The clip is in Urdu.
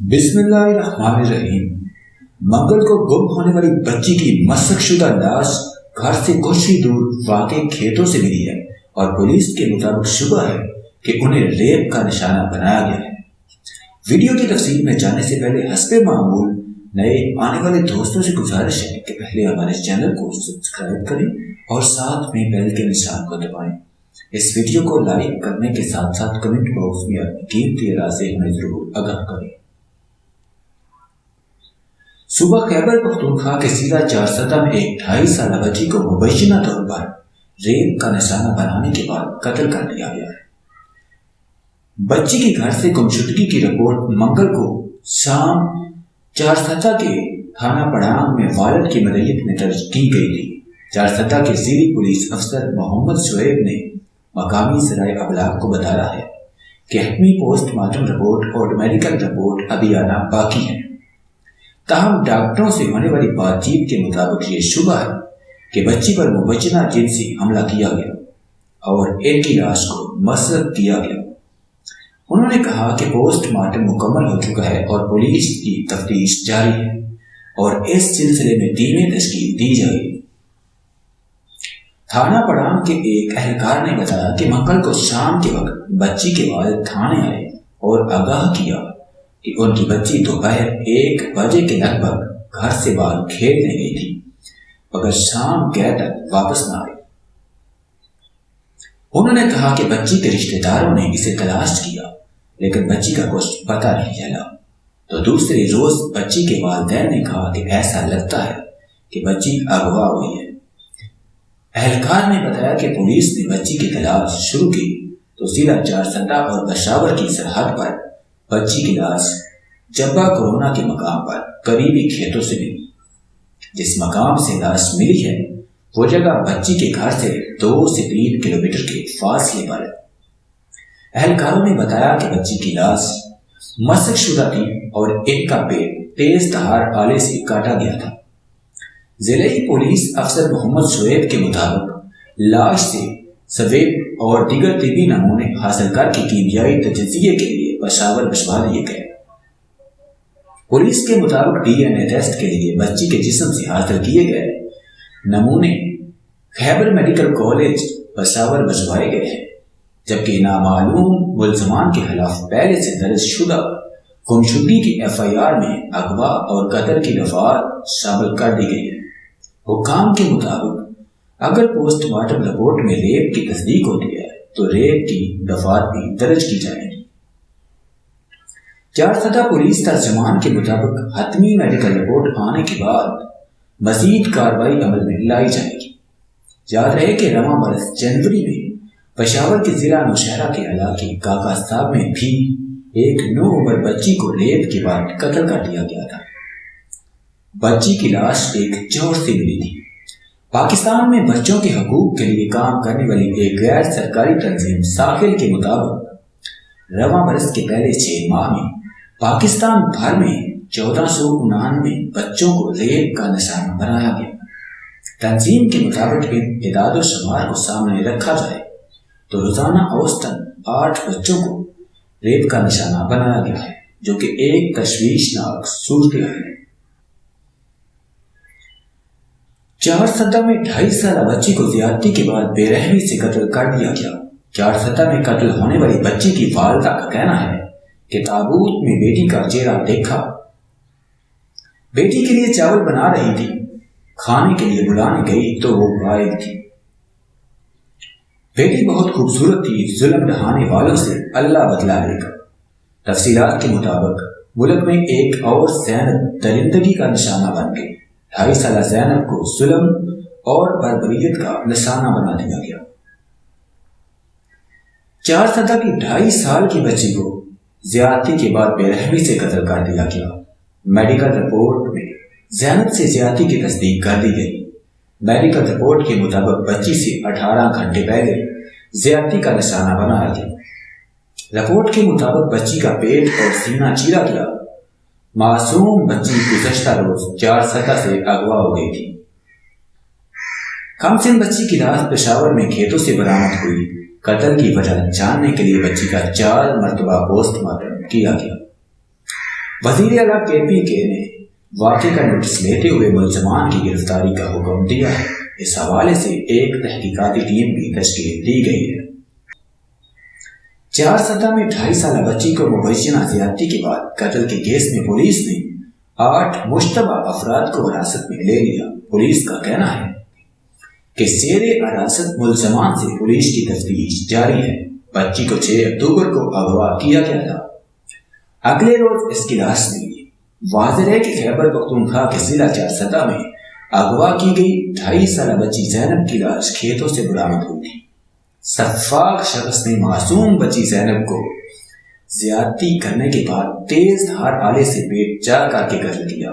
بسم اللہ الرحمن الرحیم۔ منگل کو گم ہونے والی بچی کی مسخ شدہ لاش گھر سے کچھ ہی دور واقع کھیتوں سے ملی ہے اور پولیس کے مطابق شبہ ہے کہ انہیں ریپ کا نشانہ بنایا گیا ہے۔ ویڈیو کی تفصیل میں جانے سے پہلے حسب معمول نئے آنے والے دوستوں سے گزارش ہے کہ پہلے ہمارے چینل کو سبسکرائب کریں اور ساتھ میں بیل کے نشان کو دبائیں۔ اس ویڈیو کو لائک کرنے کے ساتھ ساتھ کمنٹ باکس میں اپنی قیمتی رائے سے ہمیں ضرور آگاہ کریں۔ صوبہ خیبر پختونخوا کے ضلع چارسدہ میں ایک 2.5 سالہ بچی کو مبینہ طور پر ریپ کا نشانہ بنانے کے بعد قتل کر دیا گیا ہے۔ بچی کی گھر سے گمشدگی کی رپورٹ منگل کو شام چارسدہ کے تھانہ پڑانگ میں والد کی مدعیت میں درج کی گئی تھی۔ چارسدہ کے ضلعی پولیس افسر محمد شعیب نے مقامی ذرائع ابلاغ کو بتایا ہے کہ حتمی پوسٹ مارٹم رپورٹ اور میڈیکل رپورٹ ابھی آنا باقی ہے۔ تاہم ڈاکٹروں سے ہونے والی بات چیت کے مطابق یہ شبہ ہے کہ بچی پر مبینہ جنسی حملہ کیا گیا اور ان کی لاش کو مسخ کیا گیا۔ انہوں نے کہا کہ پوسٹ مارٹم مکمل ہو چکا ہے اور پولیس کی تفتیش جاری ہے اور اس سلسلے میں ٹیمیں تشکیل دی جائے گی۔ تھانہ پڑانگ کے ایک اہلکار نے بتایا کہ منگل کو شام کے وقت بچی کے والد تھانے آئے اور آگاہ کیا کہ ان کی بچی دوپہر 1 بجے کے لگ بھگ گھر سے باہر کھیلنے گئی تھی مگر شام گئے تک واپس نہ آئی۔ انہوں نے کہا کہ بچی کے رشتہ داروں نے اسے تلاش کیا لیکن بچی کا کچھ پتہ نہیں چلا، تو دوسرے روز بچی کے والدین نے کہا کہ ایسا لگتا ہے کہ بچی اغوا ہوئی ہے۔ اہلکار نے بتایا کہ پولیس نے بچی کی تلاش شروع کی تو ضلع چارسدہ اور پشاور کی سرحد پر بچی کی لاش جبہ کورونا کے مقام پر قریبی کھیتوں سے ملی۔ جس مقام سے لاش ملی ہے وہ جگہ بچی کے گھر سے 2 سے 3 کلومیٹر کے فاصلے پر ہے۔ اہلکاروں نے بتایا کہ بچی کی لاش مسخ شدہ تھی اور ان کا پیٹ تیز دھار آلے سے کاٹا گیا تھا۔ ضلعی پولیس افسر محمد شعیب کے مطابق لاش سے سویب اور دیگر طبی نمونے حاصل کر کے کیمیائی تجزیے کے لیے پشاور بھجوا دیے گئے۔ پولیس کے مطابق ڈی این اے ٹیسٹ کے لیے بچی کے جسم سے حاصل کیے گئے نمونے خیبر میڈیکل کالج پشاور بھجوائے گئے ہیں، جبکہ نامعلوم ملزمان کے خلاف پہلے سے درج شدہ گمشدگی کی FIR میں اغوا اور قتل کی دفعات شامل کر دی گئی ہے۔ حکام کے مطابق اگر پوسٹ مارٹم رپورٹ میں ریپ کی تصدیق ہوتی ہے تو ریپ کی دفعات بھی درج کی جائیں گی۔ چارسدہ پولیس ترجمان کے مطابق حتمی میڈیکل رپورٹ آنے کے بعد مزید کارروائی عمل میں لائی جائے گی۔ یاد رہے کہ رواں برس جنوری میں پشاور کے ضلع نوشہرہ کے علاقے کاکا صاحب میں بھی ایک 9 عمر بچی کو ریپ کے بعد قتل کر دیا گیا تھا۔ بچی کی لاش ایک چور سے ملی تھی۔ پاکستان میں بچوں کے حقوق کے لیے کام کرنے والی ایک غیر سرکاری تنظیم ساحل کے مطابق رواں برس کے پہلے 6 ماہ میں پاکستان بھر میں 1499 بچوں کو ریپ کا نشانہ بنایا گیا۔ تنظیم کے مطابق ان اعداد و شمار کو سامنے رکھا جائے تو روزانہ اوسطاً 8 بچوں کو ریپ کا نشانہ بنایا گیا ہے، جو کہ ایک تشویشناک صورتحال ہے۔ چارسدہ میں 2.5 سالہ بچی کو زیادتی کے بعد بے رحمی سے قتل کر دیا گیا۔ چارسدہ میں قتل ہونے والی بچی کی والدہ کا کہنا ہے کہ تابوت میں بیٹی کا چہرہ دیکھا، بیٹی کے لیے چاول بنا رہی تھی، کھانے کے لیے بلانے گئی تو وہ غائب تھی۔ بیٹی بہت خوبصورت تھی، ظلم ڈھانے والوں سے اللہ بدلا لے گا۔ تفصیلات کے مطابق ملک میں ایک اور زینب درندگی کا نشانہ بن گئی۔ 2.5 سالہ زینب کو ظلم اور بربریت کا نشانہ بنا دیا گیا۔ چارسدہ کی 2.5 سال کی بچی کو زیادتی کے بعد بے رحمی سے قتل کر دیا گیا۔ میڈیکل رپورٹ میں زینب سے زیادتی کی تصدیق کر دی گئی۔ میڈیکل رپورٹ کے مطابق بچی سے 18 گھنٹے پہلے زیادتی کا نشانہ بنایا گیا۔ رپورٹ کے مطابق بچی کا پیٹ اور سینہ چیرا گیا۔ معصوم بچی گزشتہ روز چارسدہ سے اغوا ہو گئی تھی۔ کم سن بچی کی لاش پشاور میں کھیتوں سے برآمد ہوئی۔ قتل کی وجہ جاننے کے لیے بچی کا 4 مرتبہ پوسٹ مارٹم کیا گیا۔ وزیر اعلیٰ KPK نے واقعے کا نوٹس لیتے ہوئے ملزمان کی گرفتاری کا حکم دیا ہے۔ اس حوالے سے ایک تحقیقاتی ٹیم بھی تشکیل دی گئی ہے۔ 4 میں 2.5 سالہ بچی کو مبینہ زیادتی کے بعد قتل کے کیس میں پولیس نے 8 مشتبہ افراد کو حراست میں لے لیا۔ پولیس کا کہنا ہے کہ زیر حراست ملزمان سے پولیس کی تفتیش جاری ہے۔ بچی کو 6 اکتوبر کو اغوا کیا گیا تھا۔ اگلے روز اس کی لاش ملی۔ واضح ہے کہ خیبر پختونخوا کے ضلع 4 میں اغوا کی گئی 2.5 سالہ بچی زینب کی لاش کھیتوں سے برآمد ہوئی تھی۔ سفاک شخص نے معصوم بچی زینب کو زیادتی کرنے کے بعد تیز دھار آلے سے پیٹ چار کر کے قتل کیا۔